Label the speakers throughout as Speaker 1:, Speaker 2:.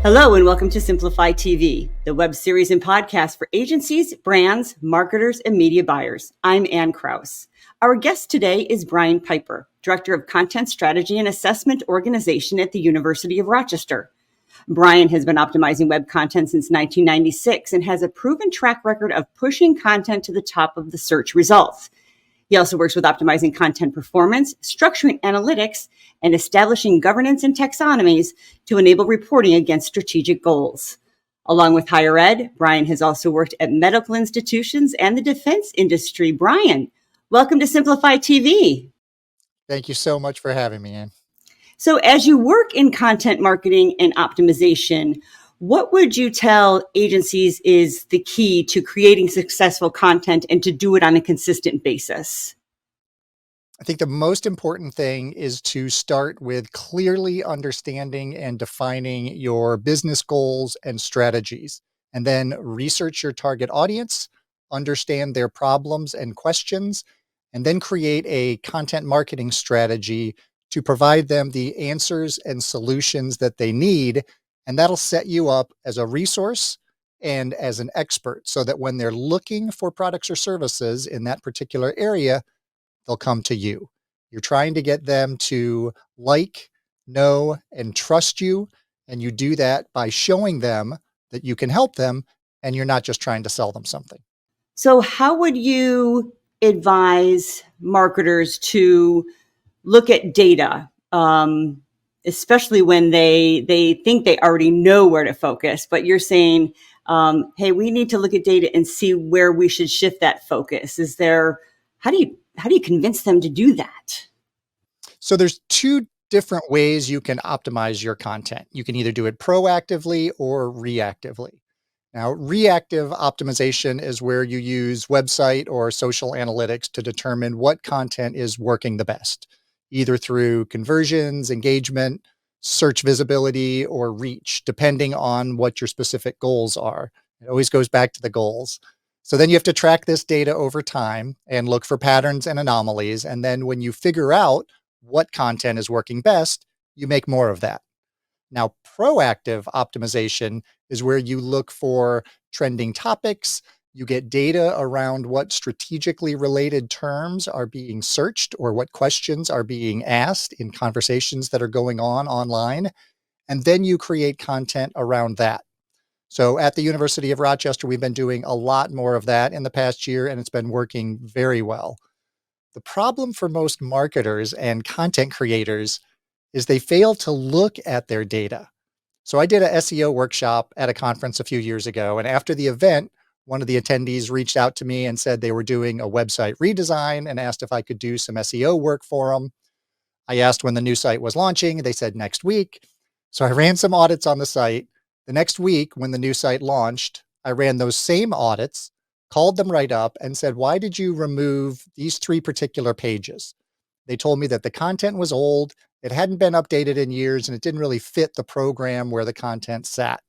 Speaker 1: Hello and welcome to Simplify TV, the web series and podcast for agencies, brands, marketers, and media buyers. I'm Ann Krause. Our guest today is Brian Piper, Director of Content Strategy and Assessment Organization at the University of Rochester. Brian has been optimizing web content since 1996 and has a proven track record of pushing content to the top of the search results. He also works with optimizing content performance, structuring analytics, and establishing governance and taxonomies to enable reporting against strategic goals. Along with higher ed, Brian has also worked at medical institutions and the defense industry. Brian, welcome to Simplify TV.
Speaker 2: Thank you so much for having me, Ann.
Speaker 1: So as you work in content marketing and optimization, what would you tell agencies is the key to creating successful content and to do it on a consistent basis?
Speaker 2: I think the most important thing is to start with clearly understanding and defining your business goals and strategies, and then research your target audience, understand their problems and questions, and then create a content marketing strategy to provide them the answers and solutions that they need. And that'll set you up as a resource and as an expert so that when they're looking for products or services in that particular area, they'll come to you. You're trying to get them to like, know, and trust you. And you do that by showing them that you can help them and you're not just trying to sell them something.
Speaker 1: So how would you advise marketers to look at data, especially when they think they already know where to focus, but you're saying, hey, we need to look at data and see where we should shift that focus. How do you convince them to do that?
Speaker 2: So there's two different ways you can optimize your content. You can either do it proactively or reactively. Now, reactive optimization is where you use website or social analytics to determine what content is working the best, either through conversions, engagement, search visibility, or reach, depending on what your specific goals are. It always goes back to the goals. So then you have to track this data over time and look for patterns and anomalies. And then when you figure out what content is working best, you make more of that. Now, proactive optimization is where you look for trending topics. You get data around what strategically related terms are being searched or what questions are being asked in conversations that are going on online. And then you create content around that. So at the University of Rochester, we've been doing a lot more of that in the past year, and it's been working very well. The problem for most marketers and content creators is they fail to look at their data. So I did a SEO workshop at a conference a few years ago. And after the event, one of the attendees reached out to me and said they were doing a website redesign and asked if I could do some SEO work for them. I asked when the new site was launching. They said next week. So I ran some audits on the site. The next week, when the new site launched, I ran those same audits, called them right up and said, why did you remove these three particular pages? They told me that the content was old, it hadn't been updated in years, and it didn't really fit the program where the content sat.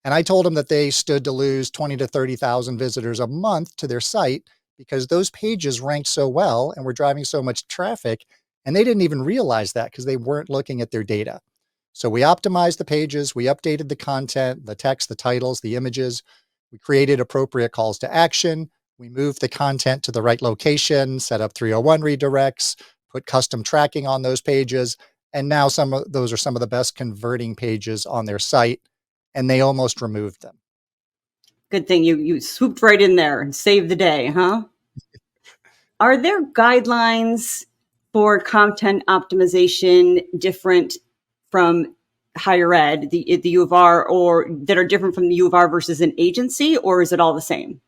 Speaker 2: And I told them that they stood to lose 20 to 30,000 visitors a month to their site because those pages ranked so well and were driving so much traffic. And they didn't even realize that because they weren't looking at their data. So we optimized the pages, we updated the content, the text, the titles, the images. We created appropriate calls to action. We moved the content to the right location, set up 301 redirects, put custom tracking on those pages. And now some of those are some of the best converting pages on their site, and they almost removed them.
Speaker 1: Good thing you swooped right in there and saved the day, huh? Are there guidelines for content optimization different from higher ed, the U of R, or that are different from the U of R versus an agency, or is it all the same?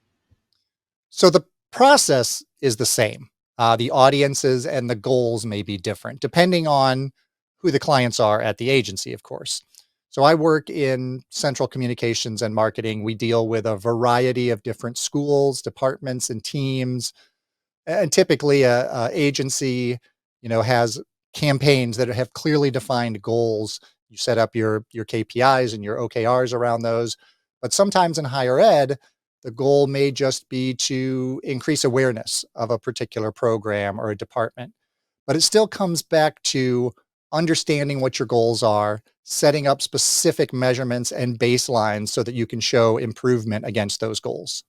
Speaker 2: So the process is the same. The audiences and the goals may be different depending on who the clients are at the agency, of course. So I work in central communications and marketing. We deal with a variety of different schools, departments, and teams. And typically a agency, has campaigns that have clearly defined goals. You set up your KPIs and your OKRs around those. But sometimes in higher ed, the goal may just be to increase awareness of a particular program or a department. But it still comes back to understanding what your goals are, setting up specific measurements and baselines so that you can show improvement against those goals.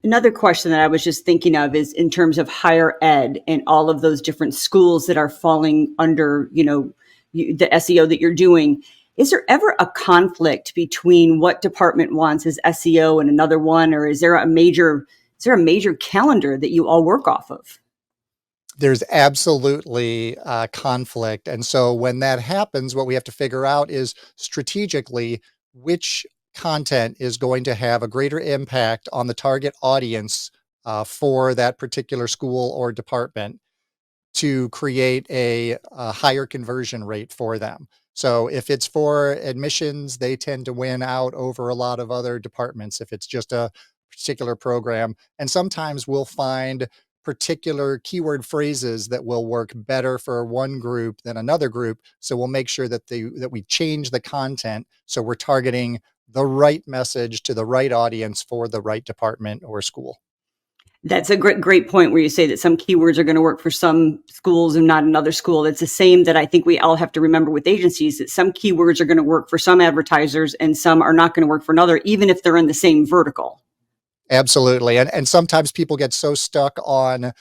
Speaker 1: Another question that I was just thinking of is in terms of higher ed and all of those different schools that are falling under, the SEO that you're doing. Is there ever a conflict between what department wants as SEO and another one, or is there a major calendar that you all work off of?
Speaker 2: There's absolutely conflict. And so when that happens, what we have to figure out is strategically which content is going to have a greater impact on the target audience for that particular school or department to create a higher conversion rate for them. So if it's for admissions, they tend to win out over a lot of other departments if it's just a particular program. And sometimes we'll find particular keyword phrases that will work better for one group than another group. So we'll make sure that we change the content so we're targeting the right message to the right audience for the right department or school.
Speaker 1: That's a great point where you say that some keywords are going to work for some schools and not another school. It's the same that I think we all have to remember with agencies, that some keywords are going to work for some advertisers and some are not going to work for another, even if they're in the same vertical.
Speaker 2: Absolutely. And sometimes people get so stuck on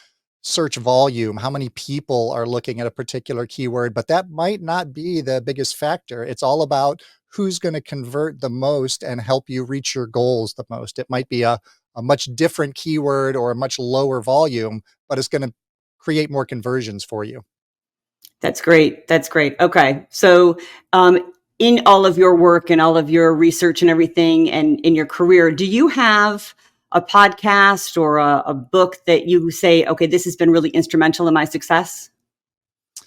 Speaker 2: search volume, how many people are looking at a particular keyword, but that might not be the biggest factor. It's all about who's going to convert the most and help you reach your goals the most. It might be a much different keyword or a much lower volume, but it's going to create more conversions for you.
Speaker 1: That's great. That's great. Okay. So, in all of your work and all of your research and everything and in your career, do you have a podcast or a book that you say, okay, this has been really instrumental in my success?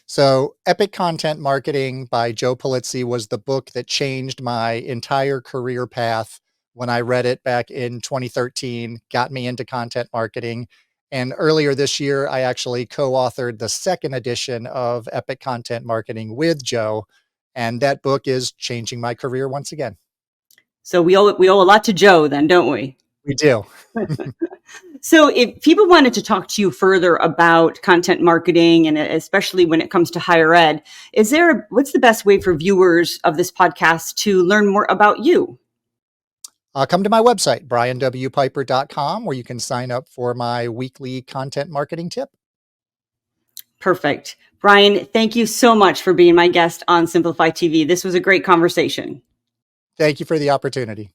Speaker 2: So Epic Content Marketing by Joe Pulizzi was the book that changed my entire career path. When I read it back in 2013, got me into content marketing. And earlier this year, I actually co-authored the second edition of Epic Content Marketing with Joe. And that book is changing my career once again.
Speaker 1: So we owe a lot to Joe then, don't we?
Speaker 2: We do.
Speaker 1: So if people wanted to talk to you further about content marketing, and especially when it comes to higher ed, what's the best way for viewers of this podcast to learn more about you?
Speaker 2: Come to my website, brianwpiper.com, where you can sign up for my weekly content marketing tip.
Speaker 1: Perfect. Brian, thank you so much for being my guest on Simplify TV. This was a great conversation.
Speaker 2: Thank you for the opportunity.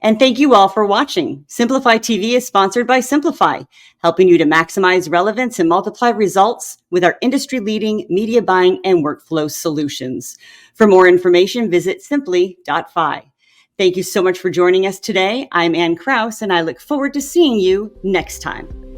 Speaker 1: And thank you all for watching. Simplify TV is sponsored by Simplify, helping you to maximize relevance and multiply results with our industry-leading media buying and workflow solutions. For more information, visit simply.fi. Thank you so much for joining us today. I'm Ann Krause, and I look forward to seeing you next time.